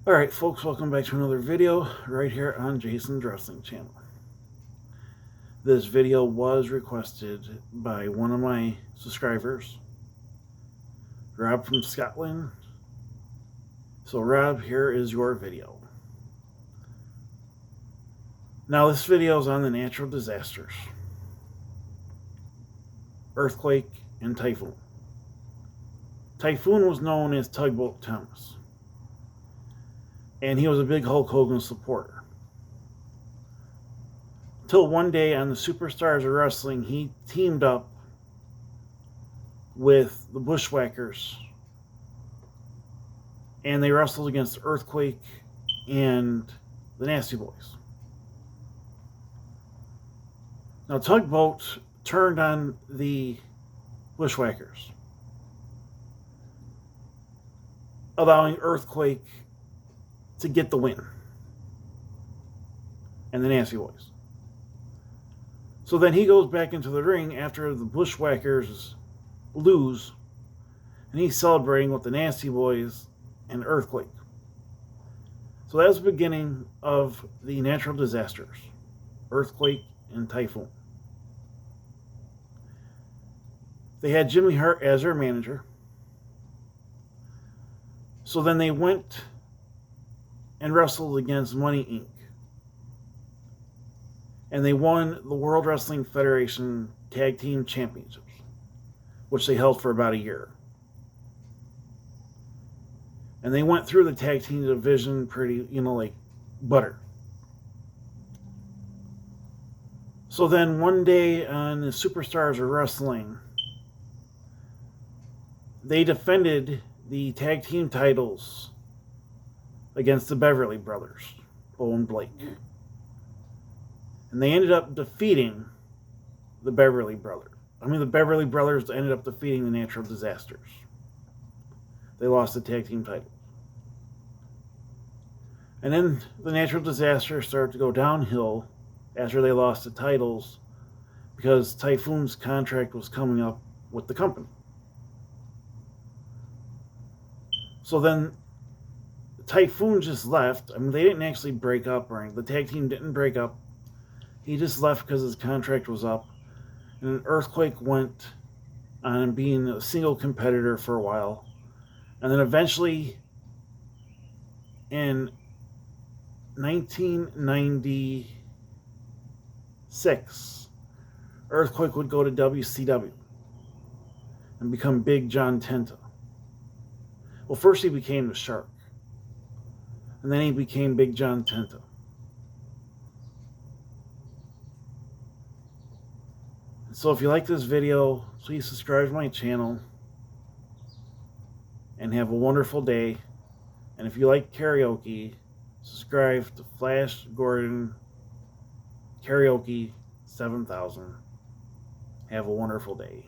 Alright folks, welcome back to another video right here on Jason's Wrestling Channel. This video was requested by one of my subscribers, Rob from Scotland. So Rob, here is your video. Now this video is on the natural disasters. Earthquake and typhoon. Typhoon was known as Tugboat Thomas, and he was a big Hulk Hogan supporter. Till one day on the Superstars of Wrestling, he teamed up with the Bushwhackers, and they wrestled against Earthquake and the Nasty Boys. Now Tugboat turned on the Bushwhackers, allowing Earthquake to get the win, and the Nasty Boys. So then he goes back into the ring after the Bushwhackers lose, and he's celebrating with the Nasty Boys and Earthquake. So that was the beginning of the natural disasters, Earthquake and Typhoon. They had Jimmy Hart as their manager. So then they went and wrestled against Money Inc. And they won the World Wrestling Federation Tag Team Championships, which they held for about a year. And they went through the tag team division pretty, like butter. So then one day on the Superstars of Wrestling, they defended the tag team titles against the Beverly Brothers, Bo and Blake. And they ended up defeating the Beverly Brothers. The Beverly Brothers ended up defeating the Natural Disasters. They lost the tag team titles. And then the Natural Disasters started to go downhill after they lost the titles because Typhoon's contract was coming up with the company. So then Typhoon just left. They didn't actually break up or anything. The tag team didn't break up. He just left because his contract was up. And an Earthquake went on being a single competitor for a while. And then eventually, in 1996, Earthquake would go to WCW and become Big John Tenta. Well, first he became the Shark, and then he became Big John Tenta. So if you like this video, please subscribe to my channel, and have a wonderful day. And if you like karaoke, subscribe to Flash Gordon Karaoke 7000. Have a wonderful day.